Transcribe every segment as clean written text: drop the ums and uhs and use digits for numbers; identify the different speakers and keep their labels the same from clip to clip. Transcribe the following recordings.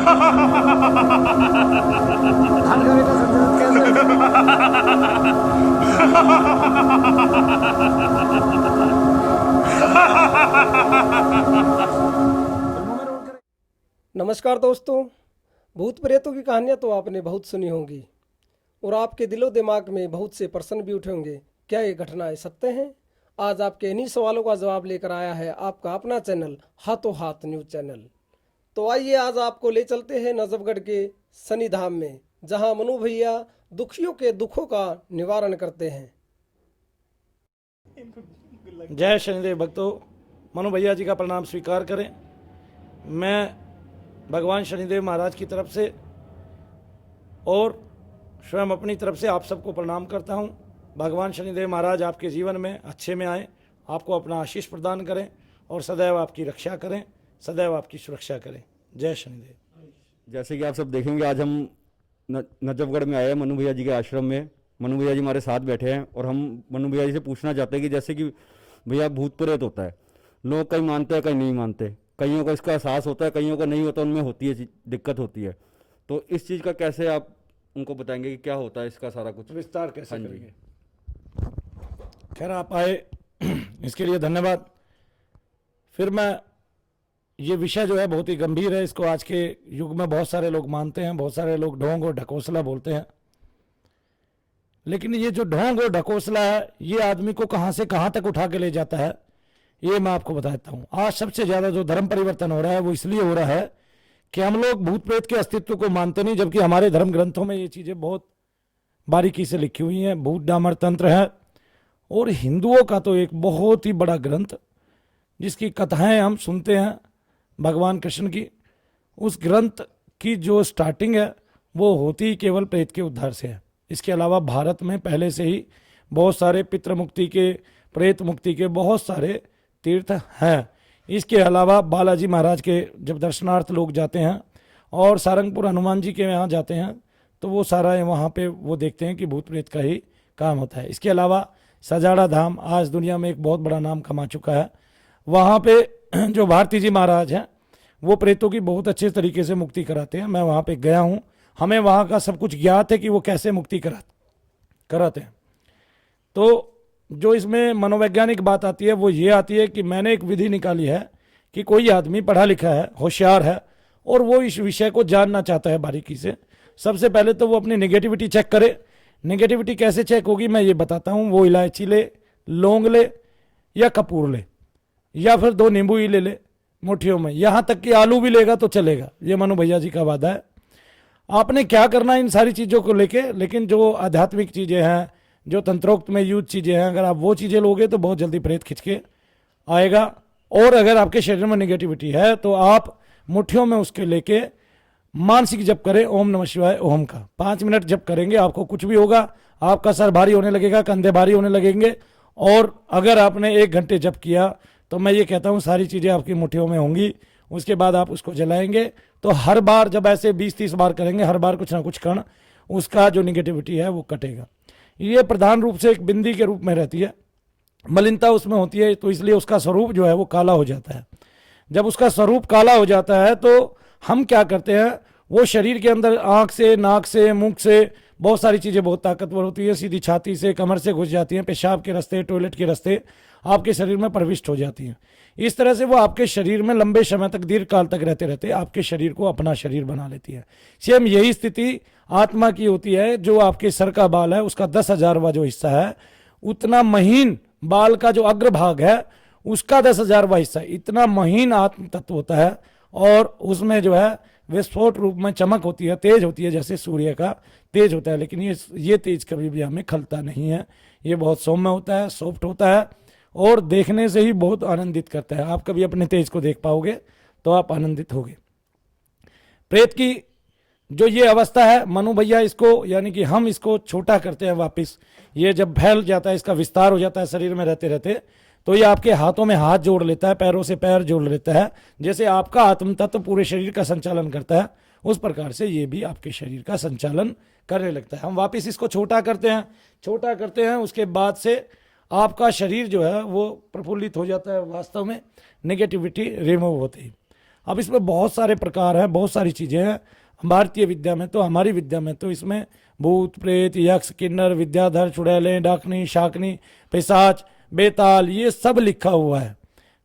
Speaker 1: नमस्कार दोस्तों, भूत प्रेतों की कहानियाँ तो आपने बहुत सुनी होंगी और आपके दिलो दिमाग में बहुत से प्रश्न भी उठे होंगे। क्या ये घटनाएं सत्य हैं? आज आपके इन्हीं सवालों का जवाब लेकर आया है आपका अपना चैनल हाथों हाथ न्यूज चैनल। तो आइए आज आपको ले चलते हैं नजफगढ़ के शनि धाम में, जहां मनु भैया दुखियों के दुखों का निवारण करते हैं।
Speaker 2: जय शनिदेव भक्तों, मनु भैया जी का प्रणाम स्वीकार करें। मैं भगवान शनिदेव महाराज की तरफ से और स्वयं अपनी तरफ से आप सबको प्रणाम करता हूं। भगवान शनिदेव महाराज आपके जीवन में अच्छे में आए, आपको अपना आशीष प्रदान करें और सदैव आपकी रक्षा करें, सदैव आपकी सुरक्षा करें। जय शनिदेव।
Speaker 3: जैसे कि आप सब देखेंगे, आज हम नजफगढ़ में आए हैं मनु भैया जी के आश्रम में। मनु भैया जी हमारे साथ बैठे हैं और हम मनु भैया जी से पूछना चाहते हैं कि जैसे कि भैया भूत प्रेत होता है, लोग कहीं मानते हैं कहीं नहीं मानते, कईयों को इसका एहसास होता है कईयों को नहीं होता, उनमें होती है दिक्कत होती है। तो इस चीज़ का कैसे आप उनको बताएंगे कि क्या होता है, इसका सारा कुछ
Speaker 2: विस्तार कैसे
Speaker 3: हाँ
Speaker 2: करेंगे? खैर, आप आए इसके लिए धन्यवाद। फिर मैं ये विषय जो है बहुत ही गंभीर है, इसको आज के युग में बहुत सारे लोग मानते हैं, बहुत सारे लोग ढोंग और ढकोसला बोलते हैं। लेकिन ये जो ढोंग और ढकोसला है, ये आदमी को कहाँ से कहाँ तक उठा के ले जाता है, ये मैं आपको बताता हूँ। आज सबसे ज़्यादा जो धर्म परिवर्तन हो रहा है वो इसलिए हो रहा है कि हम लोग भूत प्रेत के अस्तित्व को मानते नहीं, जबकि हमारे धर्म ग्रंथों में ये चीज़ें बहुत बारीकी से लिखी हुई हैं। भूत डामर तंत्र है और हिंदुओं का तो एक बहुत ही बड़ा ग्रंथ जिसकी कथाएं हम सुनते हैं भगवान कृष्ण की, उस ग्रंथ की जो स्टार्टिंग है वो होती ही केवल प्रेत के उद्धार से है। इसके अलावा भारत में पहले से ही बहुत सारे पितृ मुक्ति के, प्रेत मुक्ति के बहुत सारे तीर्थ हैं। इसके अलावा बालाजी महाराज के जब दर्शनार्थ लोग जाते हैं और सारंगपुर हनुमान जी के यहाँ जाते हैं तो वो सारा वहाँ पे वो देखते हैं कि भूत प्रेत का ही काम होता है। इसके अलावा सजाड़ा धाम आज दुनिया में एक बहुत बड़ा नाम कमा चुका है। वहाँ पे जो भारती जी महाराज हैं वो प्रेतों की बहुत अच्छे तरीके से मुक्ति कराते हैं। मैं वहाँ पे गया हूँ, हमें वहाँ का सब कुछ ज्ञात है कि वो कैसे मुक्ति कराते हैं। तो जो इसमें मनोवैज्ञानिक बात आती है वो ये आती है कि मैंने एक विधि निकाली है कि कोई आदमी पढ़ा लिखा है, होशियार है और वो इस विषय को जानना चाहता है बारीकी से। सबसे पहले तो वो अपनी नेगेटिविटी चेक करे। नेगेटिविटी कैसे चेक होगी मैं ये बताता हूँ। वो इलायची ले, लौंग ले या कपूर ले या फिर 2 नींबू ही ले मुट्ठियों में, यहाँ तक कि आलू भी लेगा तो चलेगा। ये मनु भैया जी का वादा है। आपने क्या करना है इन सारी चीज़ों को लेके, लेकिन जो आध्यात्मिक चीज़ें हैं, जो तंत्रोक्त में यूज चीज़ें हैं, अगर आप वो चीज़ें लोगे तो बहुत जल्दी प्रेत खिंच के आएगा। और अगर आपके शरीर में नेगेटिविटी है तो आप मुट्ठियों में उसके लेके मानसिक जप करें ओम नमः शिवाय ओम का। 5 मिनट जप करेंगे, आपको कुछ भी होगा, आपका सर भारी होने लगेगा, कंधे भारी होने लगेंगे। और अगर आपने 1 घंटे जप किया तो मैं ये कहता हूँ सारी चीज़ें आपकी मुट्ठियों में होंगी। उसके बाद आप उसको जलाएंगे तो हर बार जब ऐसे 20-30 बार करेंगे, हर बार कुछ ना कुछ कण उसका जो निगेटिविटी है वो कटेगा। ये प्रधान रूप से एक बिंदी के रूप में रहती है, मलिनता उसमें होती है, तो इसलिए उसका स्वरूप जो है वो काला हो जाता है। जब उसका स्वरूप काला हो जाता है तो हम क्या करते हैं, वो शरीर के अंदर आँख से, नाक से, मुख से बहुत सारी चीज़ें बहुत ताकतवर होती है, सीधी छाती से, कमर से घुस जाती हैं, पेशाब के रास्ते, टॉयलेट के रास्ते आपके शरीर में प्रविष्ट हो जाती हैं। इस तरह से वो आपके शरीर में लंबे समय तक, दीर्घ काल तक रहते रहते आपके शरीर को अपना शरीर बना लेती है। सेम यही स्थिति आत्मा की होती है। जो आपके सर का बाल है उसका 10,000वां जो हिस्सा है, उतना महीन बाल का जो अग्रभाग है उसका 10,000वां हिस्सा, इतना महीन आत्म तत्व होता है। और उसमें जो है विस्फोट रूप में चमक होती है, तेज होती है, जैसे सूर्य का तेज होता है। लेकिन ये तेज कभी भी हमें खलता नहीं है। ये बहुत सौम्य होता है, सॉफ्ट होता है और देखने से ही बहुत आनंदित करता है। आप कभी अपने तेज को देख पाओगे तो आप आनंदित होगे। प्रेत की जो ये अवस्था है, मनु भैया इसको, यानी कि हम इसको छोटा करते हैं वापस। ये जब फैल जाता है, इसका विस्तार हो जाता है शरीर में रहते रहते, तो ये आपके हाथों में हाथ जोड़ लेता है, पैरों से पैर जोड़ लेता है। जैसे आपका आत्म तत्व पूरे शरीर का संचालन करता है, उस प्रकार से ये भी आपके शरीर का संचालन करने लगता है। हम वापस इसको छोटा करते हैं, उसके बाद से आपका शरीर जो है वो प्रफुल्लित हो जाता है। वास्तव में नेगेटिविटी रिमूव होती है। अब इसमें बहुत सारे प्रकार हैं, बहुत सारी चीज़ें हैं। भारतीय विद्या में तो, हमारी विद्या में तो इसमें भूत प्रेत यक्ष किन्नर विद्याधर चुड़ैलें डाकनी शाकनी पिशाच बेताल ये सब लिखा हुआ है।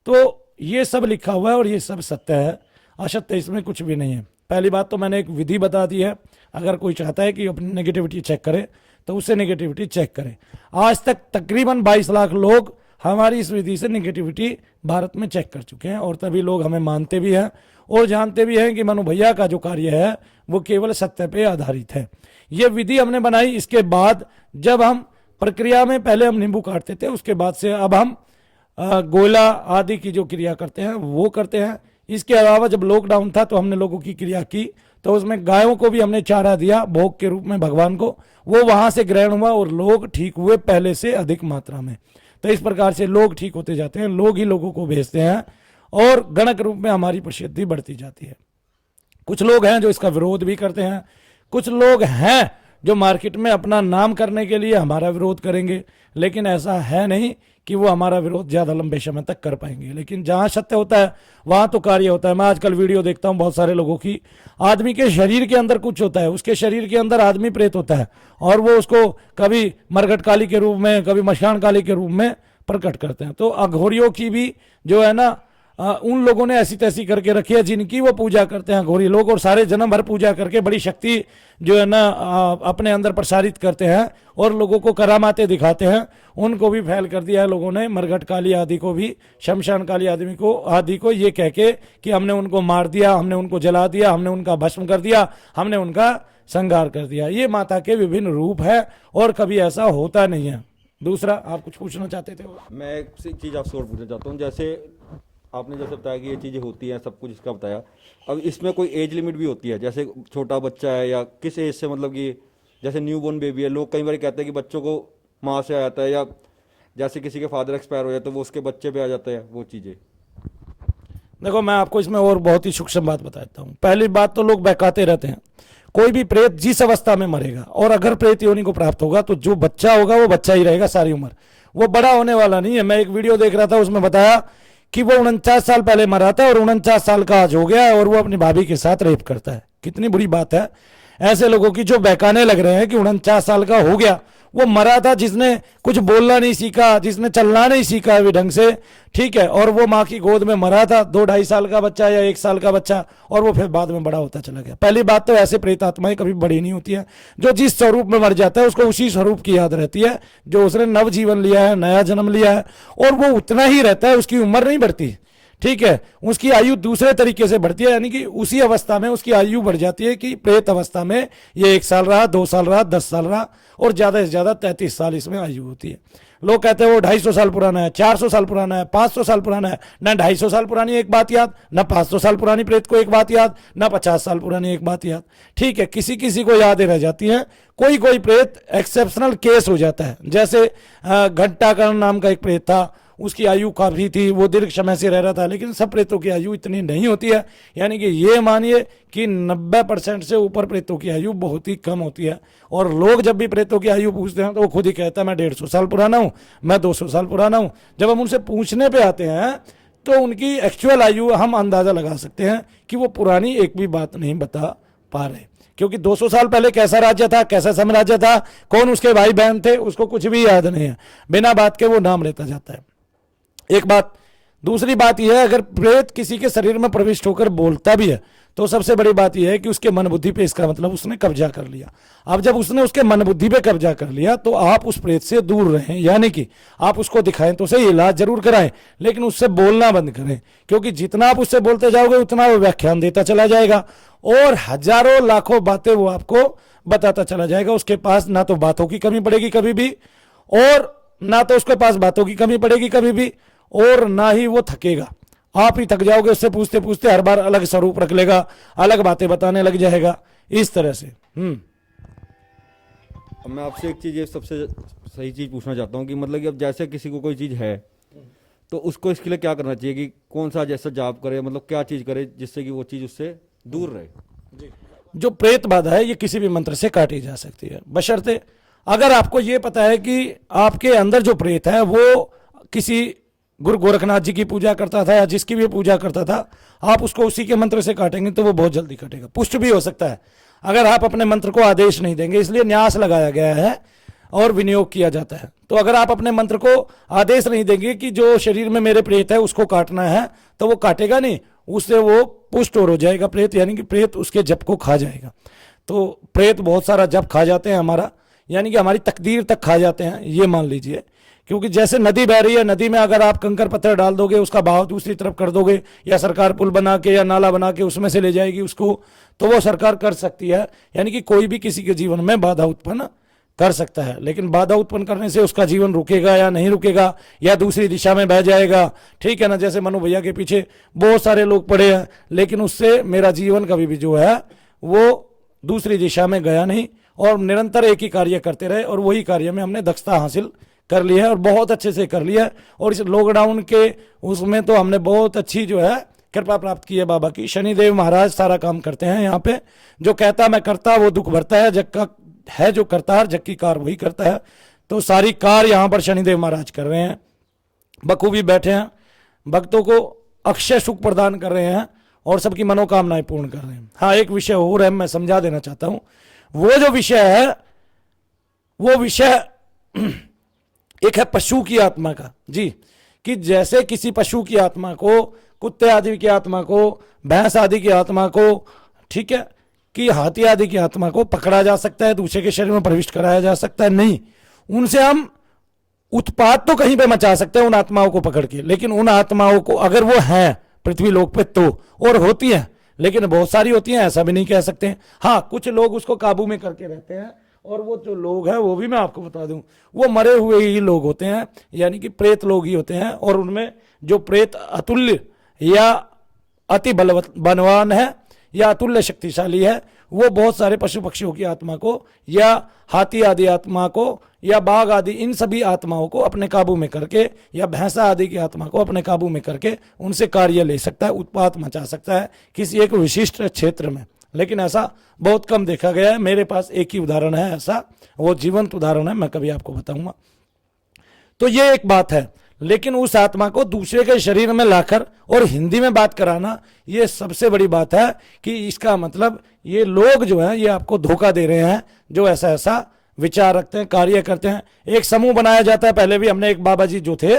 Speaker 2: तो ये सब लिखा हुआ है और ये सब सत्य है, असत्य इसमें कुछ भी नहीं है। पहली बात तो मैंने एक विधि बता दी है, अगर कोई चाहता है कि अपनी नेगेटिविटी चेक करे तो उससे नेगेटिविटी चेक करे। आज तक तकरीबन 22 लाख लोग हमारी इस विधि से नेगेटिविटी भारत में चेक कर चुके हैं और तभी लोग हमें मानते भी हैं और जानते भी हैं कि मनु भैया का जो कार्य है वो केवल सत्य पे आधारित है। ये विधि हमने बनाई इसके बाद, जब हम प्रक्रिया में पहले हम नींबू काटते थे, उसके बाद से अब हम गोला आदि की जो क्रिया करते हैं वो करते हैं। इसके अलावा जब लॉकडाउन था तो हमने लोगों की क्रिया की, तो उसमें गायों को भी हमने चारा दिया भोग के रूप में भगवान को, वो वहां से ग्रहण हुआ और लोग ठीक हुए पहले से अधिक मात्रा में। तो इस प्रकार से लोग ठीक होते जाते हैं, लोग ही लोगों को भेजते हैं और गणक रूप में हमारी प्रसिद्धि बढ़ती जाती है। कुछ लोग हैं जो इसका विरोध भी करते हैं, कुछ लोग हैं जो मार्केट में अपना नाम करने के लिए हमारा विरोध करेंगे, लेकिन ऐसा है नहीं कि वो हमारा विरोध ज़्यादा लंबे समय तक कर पाएंगे। लेकिन जहाँ सत्य होता है वहाँ तो कार्य होता है। मैं आजकल वीडियो देखता हूँ बहुत सारे लोगों की, आदमी के शरीर के अंदर कुछ होता है, उसके शरीर के अंदर आदमी प्रेत होता है और वो उसको कभी मरघट काली के रूप में कभी मशान काली के रूप में प्रकट करते हैं। तो अघोरियों की भी जो है ना, उन लोगों ने ऐसी तैसी करके रखी है जिनकी वो पूजा करते हैं अघोरी लोग, और सारे जन्म भर पूजा करके बड़ी शक्ति जो है ना अपने अंदर प्रसारित करते हैं और लोगों को करामाते दिखाते हैं। उनको भी फैल कर दिया है लोगों ने, मरघट काली आदि को भी, शमशान काली आदि को ये कह के कि हमने उनको मार दिया, हमने उनको जला दिया, हमने उनका भस्म कर दिया, हमने उनका संहार कर दिया। ये माता के विभिन्न रूप है और कभी ऐसा होता नहीं है। दूसरा आप कुछ पूछना चाहते थे?
Speaker 3: मैं एक चीज़ आपसे और पूछना चाहता हूँ, जैसे आपने जैसे बताया कि ये चीज़ें होती हैं, सब कुछ इसका बताया, अब इसमें कोई एज लिमिट भी होती है? जैसे छोटा बच्चा है या किस एज से, मतलब कि जैसे न्यू बोर्न बेबी है, लोग कई बार कहते हैं कि बच्चों को माँ से आ जाता है, या जैसे किसी के फादर एक्सपायर हो जाए तो वो उसके बच्चे पे आ जाता है, वो चीज़ें।
Speaker 2: देखो मैं आपको इसमें और बहुत ही सूक्ष्म बात बताता हूँ। पहली बात तो लोग बहकाते रहते हैं, कोई भी प्रेत जिस अवस्था में मरेगा और अगर प्रेत योनि को प्राप्त होगा तो जो बच्चा होगा वो बच्चा ही रहेगा सारी उम्र, वो बड़ा होने वाला नहीं है। मैं एक वीडियो देख रहा था, उसमें बताया कि वो 49 साल पहले मरा था और 49 साल का आज हो गया है और वो अपनी भाभी के साथ रेप करता है। कितनी बुरी बात है ऐसे लोगों की जो बहकाने लग रहे हैं कि 49 साल का हो गया। वो मरा था जिसने कुछ बोलना नहीं सीखा, जिसने चलना नहीं सीखा अभी ढंग से, ठीक है, और वो माँ की गोद में मरा था, 2-2.5 साल का बच्चा या 1 साल का बच्चा, और वो फिर बाद में बड़ा होता चला गया। पहली बात तो ऐसे प्रेत आत्माएं कभी बड़ी नहीं होती है। जो जिस स्वरूप में मर जाता है उसको उसी स्वरूप की याद रहती है जो उसने नव जीवन लिया है, नया जन्म लिया है, और वो उतना ही रहता है, उसकी उम्र नहीं बढ़ती, ठीक है, उसकी आयु दूसरे तरीके से बढ़ती है, यानी कि उसी अवस्था में उसकी आयु बढ़ जाती है कि प्रेत अवस्था में ये 1 साल रहा, 2 साल रहा, 10 साल रहा, और ज्यादा से ज्यादा 33 साल इसमें आयु होती है। लोग कहते हैं वो 250 साल पुराना है, 400 साल पुराना है, 500 साल पुराना है। ना 250 साल पुरानी एक बात याद, ना 500 साल पुरानी प्रेत को एक बात याद, ना 50 साल पुरानी एक बात याद, ठीक है, किसी किसी को यादें रह जाती हैं। कोई कोई प्रेत एक्सेप्शनल केस हो जाता है, जैसे घंटाकर्ण नाम का एक प्रेत था, उसकी आयु काफी थी, वो दीर्घ समय से रह रहा था, लेकिन सब प्रेतों की आयु इतनी नहीं होती है। यानी कि ये मानिए कि 90% से ऊपर प्रेतों की आयु बहुत ही कम होती है। और लोग जब भी प्रेतों की आयु पूछते हैं तो वो खुद ही कहता है मैं 150 साल पुराना हूँ, मैं 200 साल पुराना हूँ। जब हम उनसे पूछने पे आते हैं तो उनकी एक्चुअल आयु हम अंदाजा लगा सकते हैं कि वो पुरानी एक भी बात नहीं बता पा रहे, क्योंकि 200 साल पहले कैसा राज्य था, कैसा साम्राज्य था, कौन उसके भाई बहन थे, उसको कुछ भी याद नहीं है। बिना बात के वो नाम लेता जाता है। एक बात। दूसरी बात यह है, अगर प्रेत किसी के शरीर में प्रविष्ट होकर बोलता भी है तो सबसे बड़ी बात यह है कि उसके मन बुद्धि पे, इसका मतलब उसने कब्जा कर लिया। अब जब उसने उसके मन बुद्धि पे कब्जा कर लिया तो आप उस प्रेत से दूर रहें, यानी कि आप उसको दिखाएं तो सही, इलाज जरूर कराएं, लेकिन उससे बोलना बंद करें, क्योंकि जितना आप उससे बोलते जाओगे उतना वो व्याख्यान देता चला जाएगा और हजारों लाखों बातें वो आपको बताता चला जाएगा। उसके पास ना तो बातों की कमी पड़ेगी कभी भी, और ना तो उसके पास बातों की कमी पड़ेगी कभी भी, और ना ही वो थकेगा। आप ही थक जाओगे उससे पूछते पूछते, हर बार अलग स्वरूप रख लेगा, अलग बातें बताने लग जाएगा, इस तरह से।
Speaker 3: अब मैं आपसे एक चीज़, ये सबसे सही चीज़ पूछना चाहता हूँ कि मतलब कि अब जैसे किसी को कोई चीज़ है तो उसको इसके लिए क्या करना चाहिए, कि कौन सा जैसा जाप करे, मतलब क्या चीज़ करे जिससे कि वो चीज़ उससे दूर रहे?
Speaker 2: जो प्रेत बाधा है ये किसी भी मंत्र से काटी जा सकती है, बशर्ते अगर आपको ये पता है कि आपके अंदर जो प्रेत है वो किसी गुरु गोरखनाथ जी की पूजा करता था या जिसकी भी पूजा करता था, आप उसको उसी के मंत्र से काटेंगे तो वो बहुत जल्दी कटेगा। पुष्ट भी हो सकता है अगर आप अपने मंत्र को आदेश नहीं देंगे, इसलिए न्यास लगाया गया है और विनियोग किया जाता है। तो अगर आप अपने मंत्र को आदेश नहीं देंगे कि जो शरीर में मेरे प्रेत है उसको काटना है, तो वो काटेगा नहीं, उससे वो पुष्ट और हो जाएगा प्रेत, यानी कि प्रेत उसके जप को खा जाएगा। तो प्रेत बहुत सारा जप खा जाते हैं हमारा, यानी कि हमारी तकदीर तक खा जाते हैं, ये मान लीजिए। क्योंकि जैसे नदी बह रही है, नदी में अगर आप कंकर पत्थर डाल दोगे, उसका बहाव दूसरी तरफ कर दोगे, या सरकार पुल बना के या नाला बना के उसमें से ले जाएगी उसको, तो वो सरकार कर सकती है। यानी कि कोई भी किसी के जीवन में बाधा उत्पन्न कर सकता है, लेकिन बाधा उत्पन्न करने से उसका जीवन रुकेगा या नहीं रुकेगा, या दूसरी दिशा में बह जाएगा, ठीक है ना। जैसे मनु भैया के पीछे बहुत सारे लोग पड़े हैं, लेकिन उससे मेरा जीवन कभी भी जो है वो दूसरी दिशा में गया नहीं, और निरंतर एक ही कार्य करते रहे, और वही कार्य में हमने दक्षता हासिल कर ली है और बहुत अच्छे से कर लिया है। और इस लॉकडाउन के उसमें तो हमने बहुत अच्छी जो है कृपा प्राप्त की है बाबा की। शनिदेव महाराज सारा काम करते हैं यहाँ पे, जो कहता मैं करता वो दुख भरता है, जग का है जो करता है, जग की कार वही करता है। तो सारी कार यहाँ पर शनिदेव महाराज कर रहे हैं, बखूबी बैठे हैं, भक्तों को अक्षय सुख प्रदान कर रहे हैं और सबकी मनोकामनाएं पूर्ण कर रहे हैं। हाँ, एक विषय और है, मैं समझा देना चाहता हूं। वो जो विषय है वो विषय एक है पशु की आत्मा का, जी, कि जैसे किसी पशु की आत्मा को, कुत्ते आदि की आत्मा को, भैंस आदि की आत्मा को, ठीक है, कि हाथी आदि की आत्मा को पकड़ा जा सकता है, दूसरे के शरीर में प्रविष्ट कराया जा सकता है, नहीं। उनसे हम उत्पात तो कहीं पे मचा सकते हैं उन आत्माओं को पकड़ के, लेकिन उन आत्माओं को अगर वो हैं पृथ्वी लोक पे तो, और होती हैं, लेकिन बहुत सारी होती हैं, ऐसा भी नहीं कह सकते। हाँ, कुछ लोग उसको काबू में करके रहते हैं, और वो जो लोग हैं वो भी मैं आपको बता दूं, वो मरे हुए ही लोग होते हैं, यानी कि प्रेत लोग ही होते हैं। और उनमें जो प्रेत अतुल्य या अति बलवान है या अतुल्य शक्तिशाली है, वो बहुत सारे पशु पक्षियों की आत्मा को, या हाथी आदि आत्मा को, या बाघ आदि, इन सभी आत्माओं को अपने काबू में करके, या भैंसा आदि की आत्मा को अपने काबू में करके उनसे कार्य ले सकता है, उत्पात मचा सकता है किसी एक विशिष्ट क्षेत्र में। लेकिन ऐसा बहुत कम देखा गया है। मेरे पास एक ही उदाहरण है ऐसा, वो जीवंत उदाहरण है, मैं कभी आपको बताऊंगा। तो ये एक बात है, लेकिन उस आत्मा को दूसरे के शरीर में लाकर और हिंदी में बात कराना, ये सबसे बड़ी बात है। कि इसका मतलब ये लोग जो हैं ये आपको धोखा दे रहे हैं, जो ऐसा ऐसा विचार रखते हैं, कार्य करते हैं। एक समूह बनाया जाता है, पहले भी हमने एक बाबा जी जो थे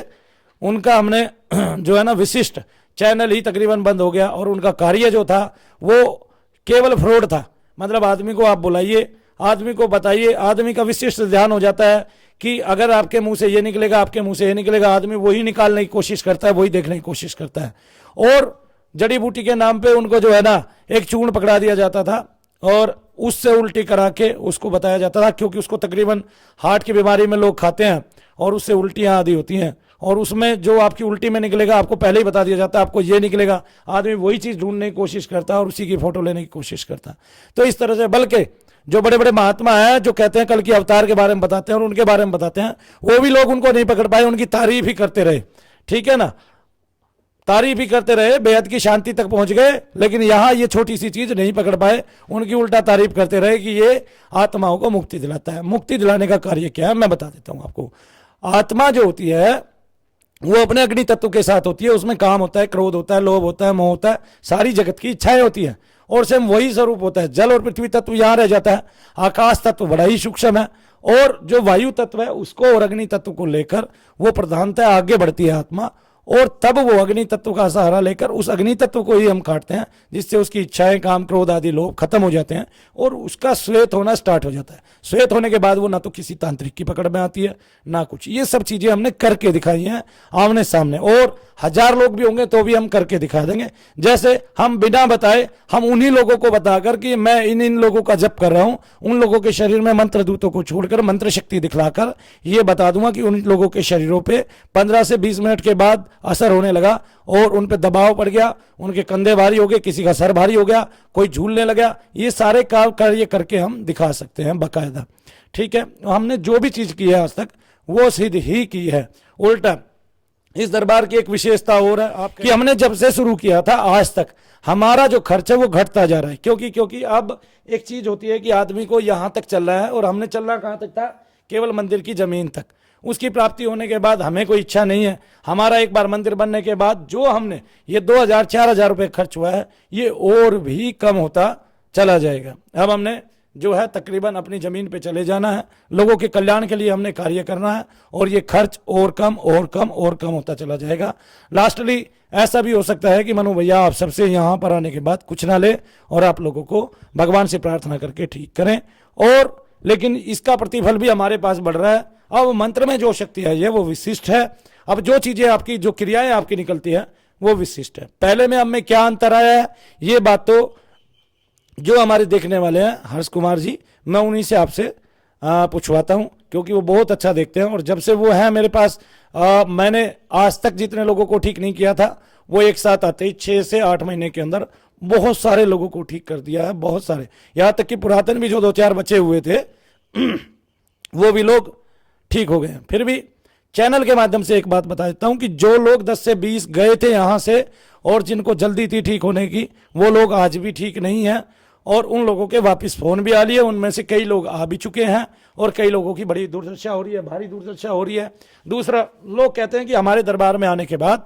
Speaker 2: उनका हमने जो है ना विशिष्ट चैनल ही तकरीबन बंद हो गया, और उनका कार्य जो था वो केवल फ्रॉड था। मतलब आदमी को आप बुलाइए, आदमी को बताइए, आदमी का विशिष्ट ध्यान हो जाता है कि अगर आपके मुंह से ये निकलेगा, आपके मुंह से ये निकलेगा, आदमी वही निकालने की कोशिश करता है, वही देखने की कोशिश करता है। और जड़ी बूटी के नाम पे उनको जो है ना एक चूर्ण पकड़ा दिया जाता था, और उससे उल्टी करा के उसको बताया जाता था, क्योंकि उसको तकरीबन हार्ट की बीमारी में लोग खाते हैं, और उससे उल्टियां आदि होती हैं, और उसमें जो आपकी उल्टी में निकलेगा आपको पहले ही बता दिया जाता है, आपको ये निकलेगा। आदमी वही चीज़ ढूंढने की कोशिश करता है और उसी की फोटो लेने की कोशिश करता है। तो इस तरह से, बल्कि जो बड़े बड़े महात्मा हैं जो कहते हैं कल की अवतार के बारे में बताते हैं और उनके बारे में बताते हैं, वो भी लोग उनको नहीं पकड़ पाए, उनकी तारीफ ही करते रहे, ठीक है ना, तारीफ ही करते रहे, बेहद की शांति तक पहुंच गए। लेकिन यहाँ ये छोटी सी चीज नहीं पकड़ पाए, उनकी उल्टा तारीफ करते रहे कि ये आत्माओं को मुक्ति दिलाता है। मुक्ति दिलाने का कार्य क्या है मैं बता देता हूं आपको। आत्मा जो होती है वो अपने अग्नि तत्व के साथ होती है, उसमें काम होता है, क्रोध होता है, लोभ होता है, मोह होता है, सारी जगत की इच्छाएं होती है, और सेम वही स्वरूप होता है। जल और पृथ्वी तत्व यहाँ रह जाता है, आकाश तत्व बड़ा ही सूक्ष्म है, और जो वायु तत्व है उसको और अग्नि तत्व को लेकर वो प्रधानतः आगे बढ़ती है आत्मा, और तब वो अग्नि तत्व का सहारा लेकर उस अग्नि तत्व को ही हम काटते हैं, जिससे उसकी इच्छाएं, काम, क्रोध आदि लोभ खत्म हो जाते हैं, और उसका श्वेत होना स्टार्ट हो जाता है। श्वेत होने के बाद वो ना तो किसी तांत्रिक की पकड़ में आती है ना कुछ। ये सब चीजें हमने करके दिखाई हैं आमने सामने, और 1000 लोग भी होंगे तो भी हम करके दिखा देंगे। जैसे हम बिना बताए हम उन्हीं लोगों को बताकर कि मैं इन लोगों का जप कर रहा हूं, उन लोगों के शरीर में मंत्र दूतों को छोड़कर मंत्र शक्ति दिखलाकर ये बता दूंगा कि उन लोगों के शरीरों पे 15 से 20 मिनट के बाद असर होने लगा, और उन पे दबाव पड़ गया, उनके कंधे भारी हो गए, किसी का सर भारी हो गया, कोई झूलने लगा। ये सारे कार्य करके हम दिखा सकते हैं बाकायदा, ठीक है। हमने जो भी चीज की है आज तक वो सिद्ध ही की है। उल्टा इस दरबार की एक विशेषता और है कि हमने जब से शुरू किया था आज तक हमारा जो खर्च है वो घटता जा रहा है। क्योंकि अब एक चीज होती है कि आदमी को यहां तक चल रहा है, और हमने चलना कहां तक था, केवल मंदिर की जमीन तक। उसकी प्राप्ति होने के बाद हमें कोई इच्छा नहीं है, हमारा एक बार मंदिर बनने के बाद जो हमने ये 2,000-4,000 रुपये खर्च हुआ है ये और भी कम होता चला जाएगा। अब हमने जो है तकरीबन अपनी ज़मीन पे चले जाना है, लोगों के कल्याण के लिए हमने कार्य करना है और ये खर्च और कम और कम और कम होता चला जाएगा। लास्टली ऐसा भी हो सकता है कि मनु भैया आप सबसे यहाँ पर आने के बाद कुछ ना ले और आप लोगों को भगवान से प्रार्थना करके ठीक करें, और लेकिन इसका प्रतिफल भी हमारे पास बढ़ रहा है। अब मंत्र में जो शक्ति है ये वो विशिष्ट है। अब जो चीज़ें आपकी, जो क्रियाएं आपकी निकलती है वो विशिष्ट है। पहले में अब में क्या अंतर आया है ये बात तो जो हमारे देखने वाले हैं हर्ष कुमार जी, मैं उन्हीं से आपसे पूछवाता हूं, क्योंकि वो बहुत अच्छा देखते हैं और जब से वो हैं मेरे पास मैंने आज तक जितने लोगों को ठीक नहीं किया था वो एक साथ आते ही 6 से 8 महीने के अंदर बहुत सारे लोगों को ठीक कर दिया है, बहुत सारे। यहाँ तक कि पुरातन भी जो 2-4 बचे हुए थे वो भी लोग ठीक हो गए हैं। फिर भी चैनल के माध्यम से एक बात बता देता हूं कि जो लोग 10 से 20 गए थे यहाँ से और जिनको जल्दी थी ठीक होने की, वो लोग आज भी ठीक नहीं है और उन लोगों के वापस फोन भी आ लिए, उनमें से कई लोग आ भी चुके हैं और कई लोगों की बड़ी दुर्दशा हो रही है, भारी दुर्दशा हो रही है। दूसरा, लोग कहते हैं कि हमारे दरबार में आने के बाद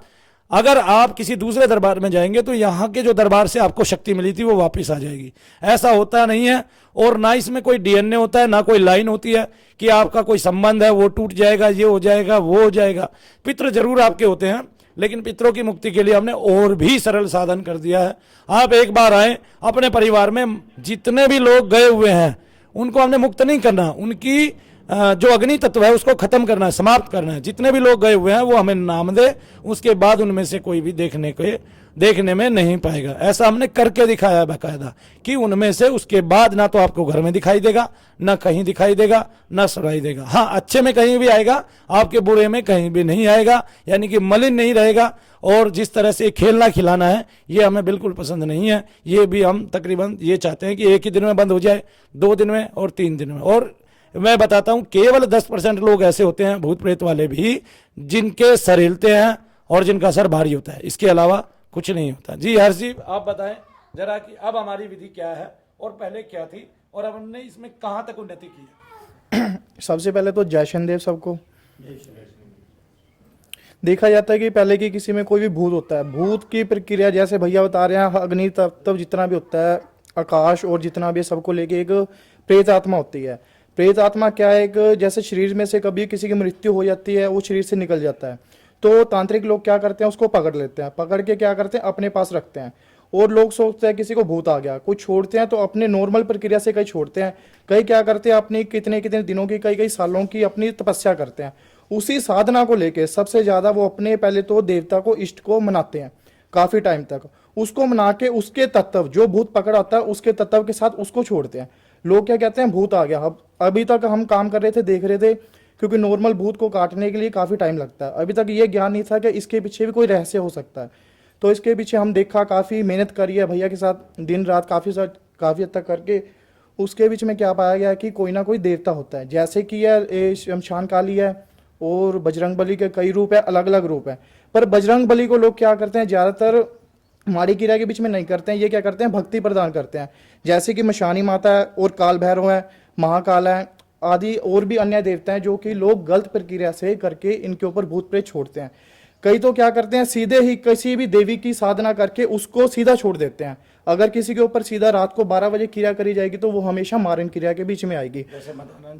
Speaker 2: अगर आप किसी दूसरे दरबार में जाएंगे तो यहाँ के जो दरबार से आपको शक्ति मिली थी वो वापस आ जाएगी। ऐसा होता नहीं है और ना इसमें कोई डीएनए होता है, ना कोई लाइन होती है कि आपका कोई संबंध है वो टूट जाएगा, ये हो जाएगा, वो हो जाएगा। पितृ जरूर आपके होते हैं, लेकिन पितरों की मुक्ति के लिए हमने और भी सरल साधन कर दिया है। आप एक बार आए, अपने परिवार में जितने भी लोग गए हुए हैं उनको हमने मुक्त नहीं करना, उनकी जो अग्नि तत्व है उसको खत्म करना है, समाप्त करना है। जितने भी लोग गए हुए हैं वो हमें नाम दे, उसके बाद उनमें से कोई भी देखने में नहीं पाएगा। ऐसा हमने करके दिखाया है बाकायदा कि उनमें से उसके बाद ना तो आपको घर में दिखाई देगा, ना कहीं दिखाई देगा, ना सुनाई देगा। हाँ, अच्छे में कहीं भी आएगा, आपके बुरे में कहीं भी नहीं आएगा, यानी कि मलिन नहीं रहेगा। और जिस तरह से खेलना खिलाना है ये हमें बिल्कुल पसंद नहीं है। ये भी हम तकरीबन ये चाहते हैं कि एक ही दिन में बंद हो जाए, 2 दिन में और 3 दिन में। और मैं बताता हूं केवल 10% लोग ऐसे होते हैं भूत प्रेत वाले भी जिनके सर हिलते हैं और जिनका सर भारी होता है, इसके अलावा कुछ नहीं होता। जी हर्ष जी, आप बताएं जरा कि अब हमारी विधि क्या है और पहले क्या थी और अब हमने इसमें कहां तक उन्नति की है।
Speaker 4: सबसे पहले तो जय शनिदेव सबको। देखा जाता है कि पहले की किसी में कोई भी भूत होता है, भूत की प्रक्रिया जैसे भैया बता रहे हैं, अग्नि तत्व जितना भी होता है, आकाश और जितना भी सबको लेके एक प्रेत आत्मा होती है। प्रेत आत्मा क्या है, एक जैसे शरीर में से कभी किसी की मृत्यु हो जाती है, वो शरीर से निकल जाता है, तो तांत्रिक लोग क्या करते हैं उसको पकड़ लेते हैं, पकड़ के क्या करते हैं अपने पास रखते हैं। और लोग सोचते हैं किसी को भूत आ गया, कुछ छोड़ते हैं तो अपने नॉर्मल प्रक्रिया से कई छोड़ते हैं, कई क्या करते हैं अपनी कितने कितने दिनों की, कई सालों की अपनी तपस्या करते हैं। उसी साधना को लेके सबसे ज्यादा वो अपने पहले तो देवता को, इष्ट को मनाते हैं काफी टाइम तक, उसको मना के उसके तत्व जो भूत पकड़ आता है उसके तत्व के साथ उसको छोड़ते हैं। लोग क्या कहते हैं भूत आ गया। अब अभी तक हम काम कर रहे थे, देख रहे थे, क्योंकि नॉर्मल भूत को काटने के लिए काफी टाइम लगता है, अभी तक ये ज्ञान नहीं था कि इसके पीछे भी कोई रहस्य हो सकता है। तो इसके पीछे हम देखा, काफी मेहनत करी है भैया के साथ, दिन रात काफी हद तक करके उसके बीच में क्या पाया गया कि कोई ना कोई देवता होता है। जैसे कि यह शमशान काली है और बजरंग बली के कई रूप है, अलग अलग रूप है। पर बजरंग बली को लोग क्या करते हैं, ज्यादातर माड़ी क्रिया के बीच में नहीं करते हैं, ये क्या करते हैं भक्ति प्रदान करते हैं। जैसे कि मशानी माता है और काल भैरव है, महाकाल है आदि और भी अन्य देवता हैं जो कि लोग गलत प्रक्रिया से करके इनके ऊपर भूत प्रेत छोड़ते हैं। कई तो क्या करते हैं सीधे ही किसी भी देवी की साधना करके उसको सीधा छोड़ देते हैं। अगर किसी के ऊपर सीधा रात को 12 बजे क्रिया करी जाएगी तो वो हमेशा मारन क्रिया के बीच में आएगी।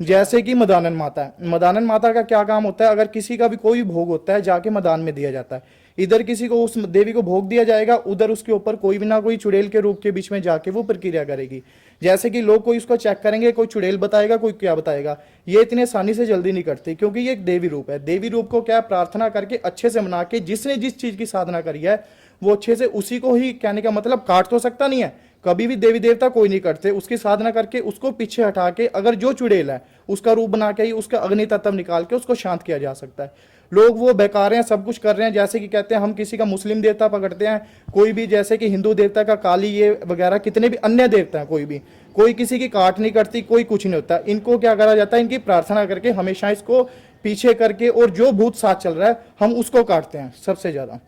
Speaker 4: जैसे कि मदानन माता है, मदानन माता का क्या काम होता है, अगर किसी का भी कोई भोग होता है जाके मदान में दिया जाता है। इधर किसी को उस देवी को भोग दिया जाएगा, उधर उसके ऊपर कोई भी ना कोई चुड़ैल के रूप के बीच में जाके वो प्रक्रिया करेगी। जैसे कि लोग कोई उसको चेक करेंगे, कोई चुड़ैल बताएगा, कोई क्या बताएगा, ये इतने आसानी से जल्दी नहीं करते क्योंकि ये एक देवी रूप है। देवी रूप को क्या प्रार्थना करके अच्छे से मना के जिसने जिस चीज की साधना करी है वो अच्छे से उसी को ही, कहने का मतलब काट तो सकता नहीं है, कभी भी देवी देवता कोई नहीं करते, उसकी साधना करके उसको पीछे हटा के अगर जो चुड़ैल है उसका रूप बना के ही उसका अग्नि तत्व निकाल के उसको शांत किया जा सकता है। लोग वो बेकार हैं, सब कुछ कर रहे हैं। जैसे कि कहते हैं हम किसी का मुस्लिम देवता पकड़ते हैं, कोई भी जैसे कि हिंदू देवता का काली ये वगैरह कितने भी अन्य देवता हैं, कोई किसी की काट नहीं करती, कोई कुछ नहीं होता। इनको क्या करा जाता है, इनकी प्रार्थना करके हमेशा इसको पीछे करके और जो भूत साथ चल रहा है हम उसको काटते हैं सबसे ज्यादा।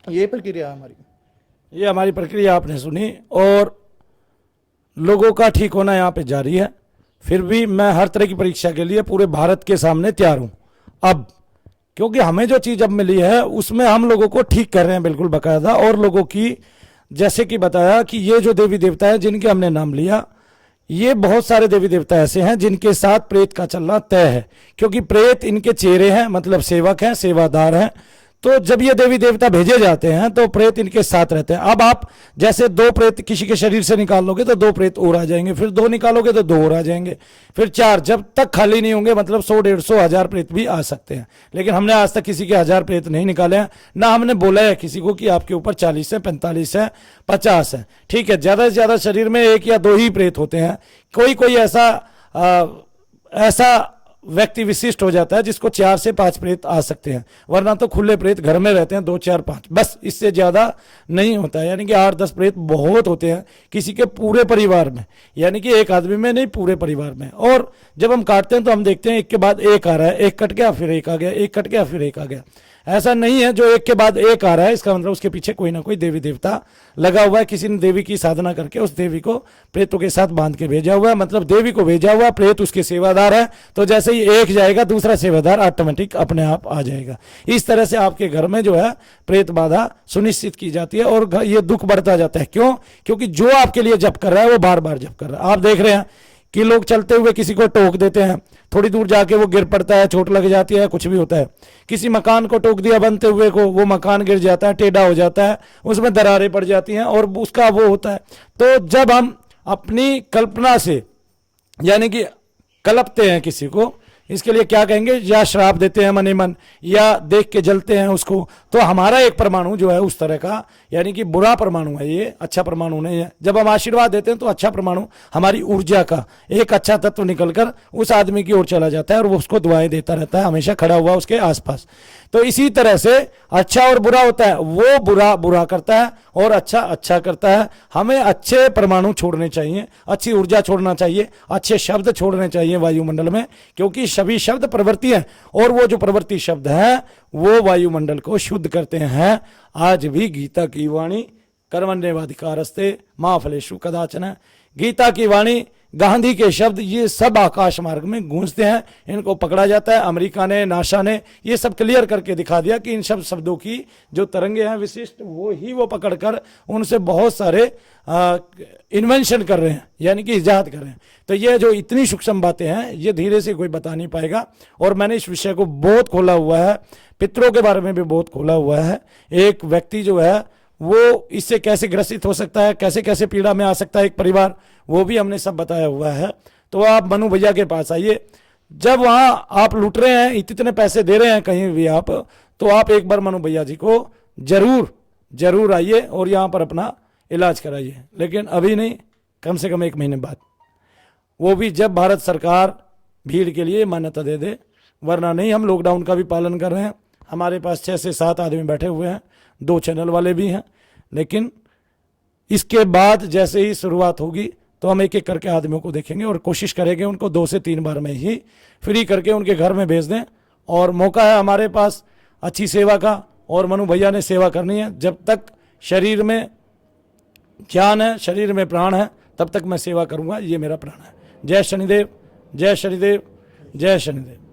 Speaker 4: ये प्रक्रिया है हमारी।
Speaker 2: ये हमारी प्रक्रिया आपने सुनी और लोगों का ठीक होना यहाँ पे जारी है। फिर भी मैं हर तरह की परीक्षा के लिए पूरे भारत के सामने तैयार हूँ। अब क्योंकि हमें जो चीज अब मिली है उसमें हम लोगों को ठीक कर रहे हैं बिल्कुल बकायदा, और लोगों की जैसे कि बताया कि ये जो देवी देवता है जिनके हमने नाम लिया, ये बहुत सारे देवी देवता ऐसे हैं जिनके साथ प्रेत का चलना तय है, क्योंकि प्रेत इनके चेहरे हैं, मतलब सेवक हैं, सेवादार हैं। तो जब ये देवी देवता भेजे जाते हैं तो प्रेत इनके साथ रहते हैं। अब आप जैसे 2 प्रेत किसी के शरीर से निकाल लोगे तो 2 प्रेत और आ जाएंगे, फिर 2 निकालोगे तो 2 और आ जाएंगे, फिर 4, जब तक खाली नहीं होंगे, मतलब 100, 150, 1000 प्रेत भी आ सकते हैं। लेकिन हमने आज तक किसी के 1000 प्रेत नहीं निकाले हैं, ना हमने बोला है किसी को कि आपके ऊपर 40 है, 45 है, 50 है। ठीक है, ज्यादा से ज्यादा शरीर में 1 या 2 ही प्रेत होते हैं। कोई कोई ऐसा व्यक्ति विशिष्ट हो जाता है जिसको 4 से 5 प्रेत आ सकते हैं, वरना तो खुले प्रेत घर में रहते हैं 2, 4, 5, बस, इससे ज्यादा नहीं होता है। यानी कि 8, 10 प्रेत बहुत होते हैं किसी के पूरे परिवार में, यानी कि एक आदमी में नहीं, पूरे परिवार में। और जब हम काटते हैं तो हम देखते हैं एक के बाद एक आ रहा है, एक कट गया फिर एक आ गया, एक कट गया फिर एक आ गया। ऐसा नहीं है जो एक के बाद एक आ रहा है, इसका मतलब उसके पीछे कोई ना कोई देवी देवता लगा हुआ है, किसी ने देवी की साधना करके उस देवी को प्रेतों के साथ बांध के भेजा हुआ है, मतलब देवी को भेजा हुआ, प्रेत उसके सेवादार है। तो जैसे ही एक जाएगा दूसरा सेवादार ऑटोमेटिक अपने आप आ जाएगा। इस तरह से आपके घर में जो है प्रेत बाधा सुनिश्चित की जाती है और ये दुख बढ़ता जाता है। क्यों? क्योंकि जो आपके लिए जप कर रहा है वो बार बार जप कर रहा है। आप देख रहे हैं कि लोग चलते हुए किसी को टोक देते हैं, थोड़ी दूर जाके वो गिर पड़ता है, चोट लग जाती है, कुछ भी होता है। किसी मकान को टोक दिया बनते हुए को, वो मकान गिर जाता है, टेढ़ा हो जाता है, उसमें दरारें पड़ जाती हैं और उसका वो होता है। तो जब हम अपनी कल्पना से यानी कि कलपते हैं किसी को, इसके लिए क्या कहेंगे, या श्राप देते हैं मन ही मन, या देख के जलते हैं उसको, तो हमारा एक परमाणु जो है उस तरह का, यानी कि बुरा परमाणु है, ये अच्छा परमाणु नहीं है। जब हम आशीर्वाद देते हैं तो अच्छा परमाणु हमारी ऊर्जा का एक अच्छा तत्व निकलकर उस आदमी की ओर चला जाता है और वो उसको दुआएं देता रहता है, हमेशा खड़ा हुआ उसके आसपास। तो इसी तरह से अच्छा और बुरा होता है, वो बुरा बुरा करता है और अच्छा अच्छा करता है। हमें अच्छे परमाणु छोड़ने चाहिए, अच्छी ऊर्जा छोड़ना चाहिए, अच्छे शब्द छोड़ने चाहिए वायुमंडल में, क्योंकि सभी शब्द प्रवृत्ति है और वो जो प्रवृत्ति शब्द है वो वायुमंडल को शुद्ध करते हैं। आज भी गीता की वाणी कर्मण्येवाधिकारस्ते मा फलेषु कदाचन, गीता की वाणी, गांधी के शब्द, ये सब आकाश मार्ग में गूंजते हैं, इनको पकड़ा जाता है। अमेरिका ने, नासा ने ये सब क्लियर करके दिखा दिया कि इन सब शब्दों की जो तरंगे हैं विशिष्ट, वो ही वो पकड़कर उनसे बहुत सारे इन्वेंशन कर रहे हैं, यानी कि इजाद कर रहे हैं। तो ये जो इतनी सूक्ष्म बातें हैं ये धीरे से कोई बता नहीं पाएगा। और मैंने इस विषय को बहुत खोला हुआ है, पितरों के बारे में भी बहुत खोला हुआ है। एक व्यक्ति जो है वो इससे कैसे ग्रसित हो सकता है, कैसे कैसे पीड़ा में आ सकता है एक परिवार, वो भी हमने सब बताया हुआ है। तो आप मनु भैया के पास आइए, जब वहां आप लूट रहे हैं, इतने पैसे दे रहे हैं कहीं भी आप, तो आप एक बार मनु भैया जी को जरूर जरूर आइए और यहाँ पर अपना इलाज कराइए। लेकिन अभी नहीं, कम से कम 1 महीने बाद, वो भी जब भारत सरकार भीड़ के लिए मान्यता दे दे, वरना नहीं। हम लॉकडाउन का भी पालन कर रहे हैं, हमारे पास 6 से 7 आदमी बैठे हुए हैं, 2 चैनल वाले भी हैं। लेकिन इसके बाद जैसे ही शुरुआत होगी तो हम एक एक करके आदमियों को देखेंगे और कोशिश करेंगे उनको 2 से 3 बार में ही फ्री करके उनके घर में भेज दें। और मौका है हमारे पास अच्छी सेवा का, और मनु भैया ने सेवा करनी है। जब तक शरीर में ज्ञान है, शरीर में प्राण है, तब तक मैं सेवा करूंगा, ये मेरा प्राण है। जय शनिदेव, जय शनिदेव, जय शनिदेव।